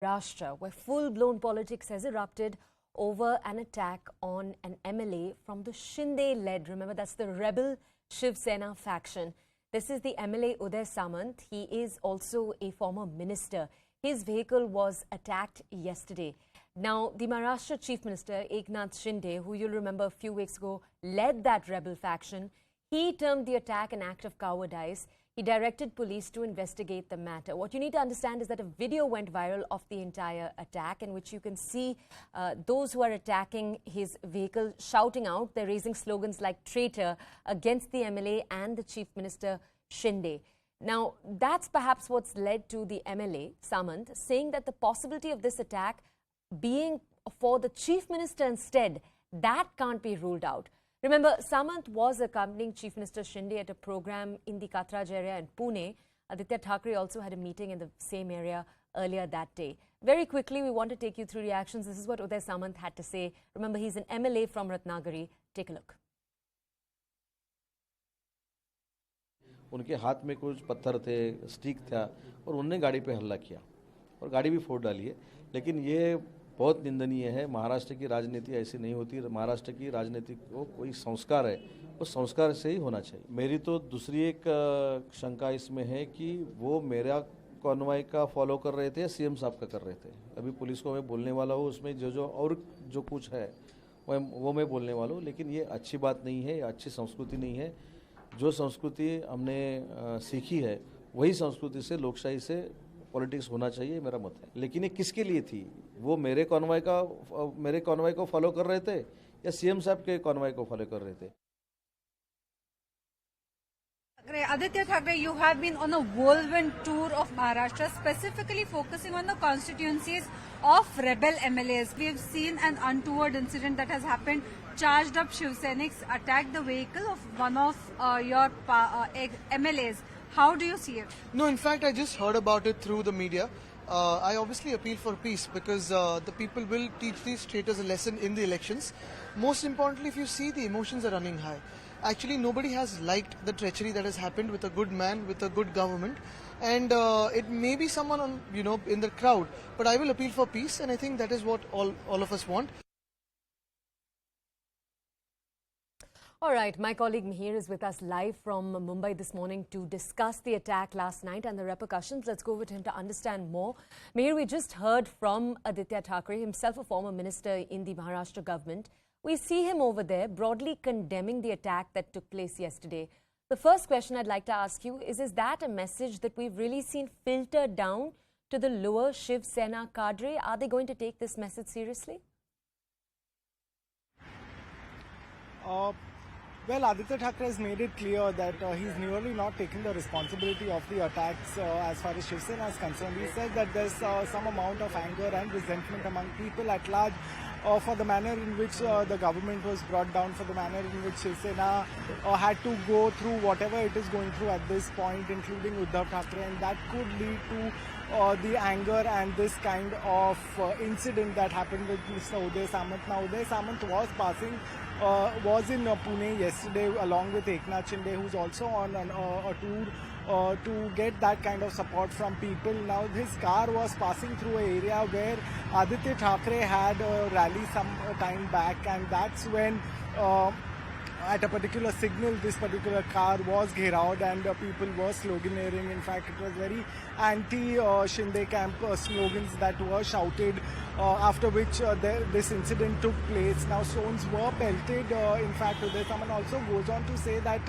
Maharashtra, where full-blown politics has erupted over an attack on an MLA from the Shinde-led, remember that's the rebel Shiv Sena faction. This is the MLA Uday Samant. He is also a former minister. His vehicle was attacked yesterday. Now, the Maharashtra Chief Minister, Eknath Shinde, who you'll remember a few weeks ago led that rebel faction, he termed the attack an act of cowardice. He directed police to investigate the matter. What you need to understand is that a video went viral of the entire attack in which you can see those who are attacking his vehicle shouting out. They're raising slogans like traitor against the MLA and the Chief Minister Shinde. Now, that's perhaps what's led to the MLA, Samant, saying that the possibility of this attack being for the Chief Minister instead, that can't be ruled out. Remember, Samant was accompanying Chief Minister Shinde at a program in the Karjat area in Pune. Aaditya Thackeray also had a meeting in the same area earlier that day. Very quickly, we want to take you through reactions. This is what Uday Samant had to say. Remember, he's an MLA from Ratnagiri. Take a look. उनके हाथ में कुछ पत्थर थे, stick था और उन्होंने गाड़ी पे हमला किया और गाड़ी भी फोड़ डाली है। लेकिन ये बहुत निंदनीय है। महाराष्ट्र की राजनीति ऐसी नहीं होती। महाराष्ट्र की राजनीति को कोई संस्कार है, उस संस्कार से ही होना चाहिए। मेरी तो दूसरी एक शंका इसमें है कि वो मेरा कॉन्वॉय का फॉलो कर रहे थे या सीएम साहब का कर रहे थे। अभी पुलिस को मैं बोलने वाला हूँ, उसमें जो कुछ है वो मैं बोलने वाला हूँ। लेकिन ये अच्छी बात नहीं है, अच्छी संस्कृति नहीं है। जो संस्कृति हमने सीखी है वही संस्कृति से, लोकशाही से पॉलिटिक्स होना चाहिए, मेरा मत है। लेकिन ये किसके लिए थी? वो मेरे कॉन्वॉय को फॉलो कर रहे थे या सीएम साहब के कॉन्वॉय को फॉलो कर रहे थे? Aaditya Thackeray, you have been on a whirlwind tour of Maharashtra, specifically focusing on the constituencies of rebel MLAs. We have seen an untoward incident that has happened. Charged up Shiv Senics attacked the vehicle of one of your MLAs. How do you see it? No, in fact, I just heard about it through the media. I obviously appeal for peace because the people will teach these traitors a lesson in the elections. Most importantly, if you see, the emotions are running high. Actually, nobody has liked the treachery that has happened with a good man, with a good government. And it may be someone in the crowd, but I will appeal for peace, and I think that is what all of us want. All right, my colleague Mihir is with us live from Mumbai this morning to discuss the attack last night and the repercussions. Let's go with him to understand more. Mihir, we just heard from Aaditya Thackeray, himself a former minister in the Maharashtra government. We see him over there broadly condemning the attack that took place yesterday. The first question I'd like to ask you is that a message that we've really seen filtered down to the lower Shiv Sena cadre? Are they going to take this message seriously? Well, Aaditya Thackeray has made it clear that he's nearly not taking the responsibility of the attacks as far as Shiv Sena is concerned. He said that there's some amount of anger and resentment among people at large for the manner in which the government was brought down, for the manner in which Shiv Sena had to go through whatever it is going through at this point, including Uddhav Thackeray, and that could lead to the anger and this kind of incident that happened with Mr. Uday Samant. Now, Uday Samant was in Pune yesterday along with Eknath Shinde, who's also on a tour to get that kind of support from people. Now, his car was passing through an area where Aaditya Thackeray had a rally some time back, and that's when at a particular signal, this particular car was gherawed and people were sloganeering. In fact, it was very anti-Shinde camp slogans that were shouted, after which this incident took place. Now, stones were pelted. In fact, Uday Samant also goes on to say that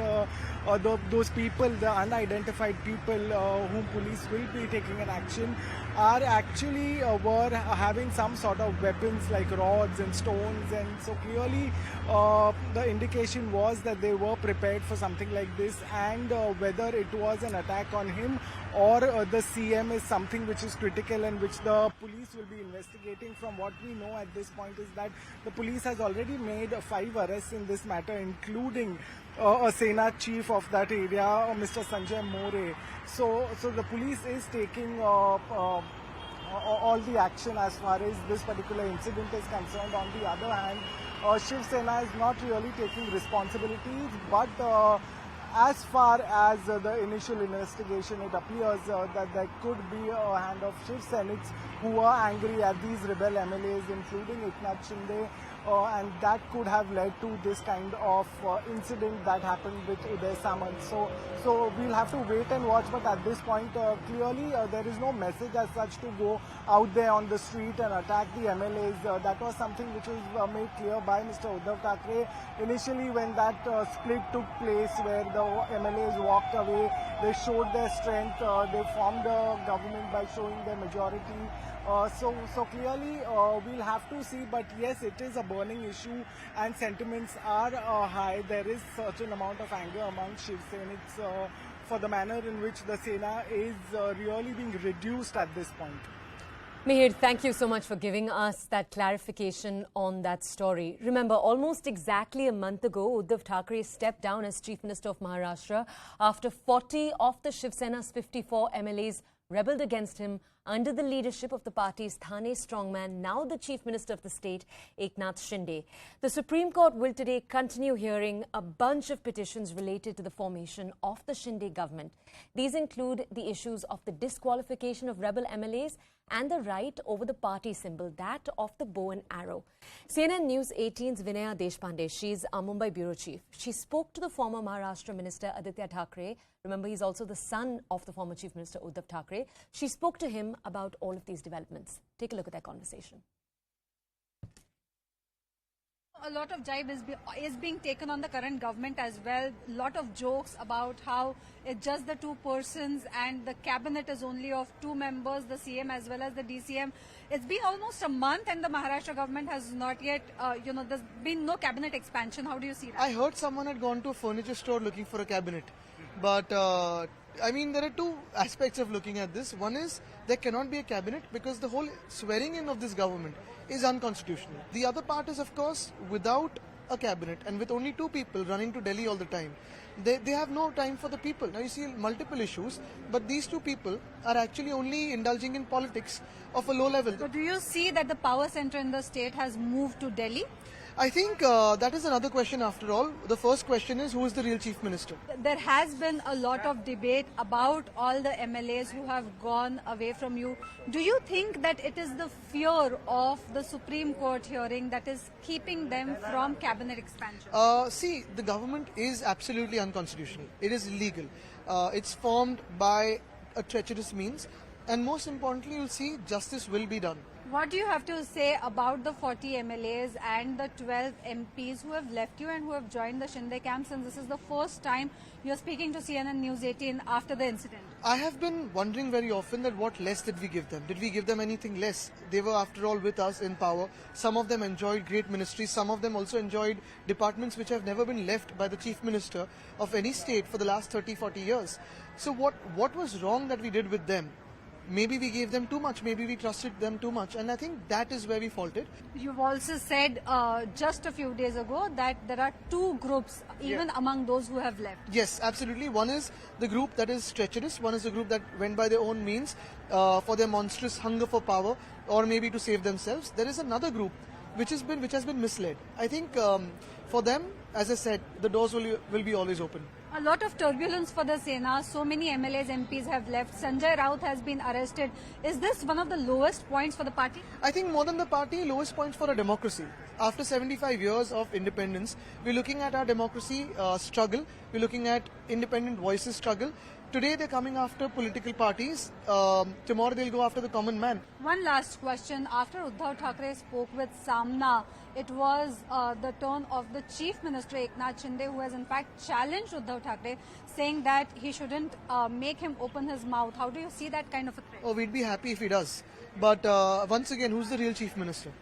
those people, the unidentified people whom police will be taking an action, are actually were having some sort of weapons like rods and stones, and so clearly the indication was that they were prepared for something like this, and whether it was an attack on him or the CM is something which is critical and which the police will be investigating. From what we know at this point is that the police has already made 5 arrests in this matter, including a Sena chief of that area, Mr. Sanjay More. So the police is taking all the action as far as this particular incident is concerned. On the other hand, Shiv Sena is not really taking responsibilities, but As far as the initial investigation, it appears that there could be a hand of Shiv Senics who are angry at these rebel MLAs, including Eknath Shinde, and that could have led to this kind of incident that happened with Uday Samant. So we'll have to wait and watch, but at this point, clearly there is no message as such to go out there on the street and attack the MLAs. That was something which was made clear by Mr. Uddhav Thackeray initially when that split took place, where the MLAs walked away. They showed their strength. They formed a government by showing their majority. So clearly we'll have to see, but yes, it is a burning issue and sentiments are high. There is certain amount of anger among Shiv Senics for the manner in which the Sena is really being reduced at this point. Mihir, thank you so much for giving us that clarification on that story. Remember, almost exactly a month ago, Uddhav Thackeray stepped down as Chief Minister of Maharashtra after 40 of the Shiv Sena's 54 MLAs rebelled against him under the leadership of the party's Thane strongman, now the Chief Minister of the state, Eknath Shinde. The Supreme Court will today continue hearing a bunch of petitions related to the formation of the Shinde government. These include the issues of the disqualification of rebel MLAs and the right over the party symbol, that of the bow and arrow. CNN News 18's Vinaya Deshpande, she's our Mumbai bureau chief. She spoke to the former Maharashtra Minister Aaditya Thackeray. Remember, he's also the son of the former Chief Minister Uddhav Thackeray. She spoke to him about all of these developments. Take a look at their conversation. A lot of jibe is being taken on the current government as well. A lot of jokes about how it's just the two persons and the cabinet is only of two members, the CM as well as the DCM. It's been almost a month and the Maharashtra government has not yet, there's been no cabinet expansion. How do you see that? I heard someone had gone to a furniture store looking for a cabinet. But I mean, there are two aspects of looking at this. One is there cannot be a cabinet because the whole swearing in of this government is unconstitutional. The other part is, of course, without a cabinet and with only two people running to Delhi all the time, they have no time for the people. Now you see multiple issues, but these two people are actually only indulging in politics of a low level. So do you see that the power center in the state has moved to Delhi? I think that is another question after all. The first question is, who is the real Chief Minister? There has been a lot of debate about all the MLAs who have gone away from you. Do you think that it is the fear of the Supreme Court hearing that is keeping them from cabinet expansion? See, the government is absolutely unconstitutional. It is illegal. It's formed by a treacherous means. And most importantly, you'll see justice will be done. What do you have to say about the 40 MLAs and the 12 MPs who have left you and who have joined the Shinde camp, since this is the first time you're speaking to CNN News 18 after the incident? I have been wondering very often that what less did we give them? Did we give them anything less? They were after all with us in power. Some of them enjoyed great ministries. Some of them also enjoyed departments which have never been left by the Chief Minister of any state for the last 30-40 years. So what was wrong that we did with them? Maybe we gave them too much, maybe we trusted them too much, and I think that is where we faulted. You've also said just a few days ago that there are two groups, even among those who have left. Yes, absolutely. One is the group that is treacherous, one is the group that went by their own means for their monstrous hunger for power or maybe to save themselves. There is another group which has been misled. I think for them, as I said, the doors will be always open. A lot of turbulence for the Sena. So many MLAs, MPs have left. Sanjay Raut has been arrested. Is this one of the lowest points for the party? I think more than the party, lowest points for a democracy. After 75 years of independence, we're looking at our democracy struggle. We're looking at independent voices struggle. Today they're coming after political parties. Tomorrow they'll go after the common man. One last question. After Uddhav Thackeray spoke with Samna, it was the turn of the Chief Minister Eknath Shinde, who has in fact challenged Uddhav Thackeray, saying that he shouldn't make him open his mouth. How do you see that kind of a threat? Oh, we'd be happy if he does. But once again, who's the real Chief Minister?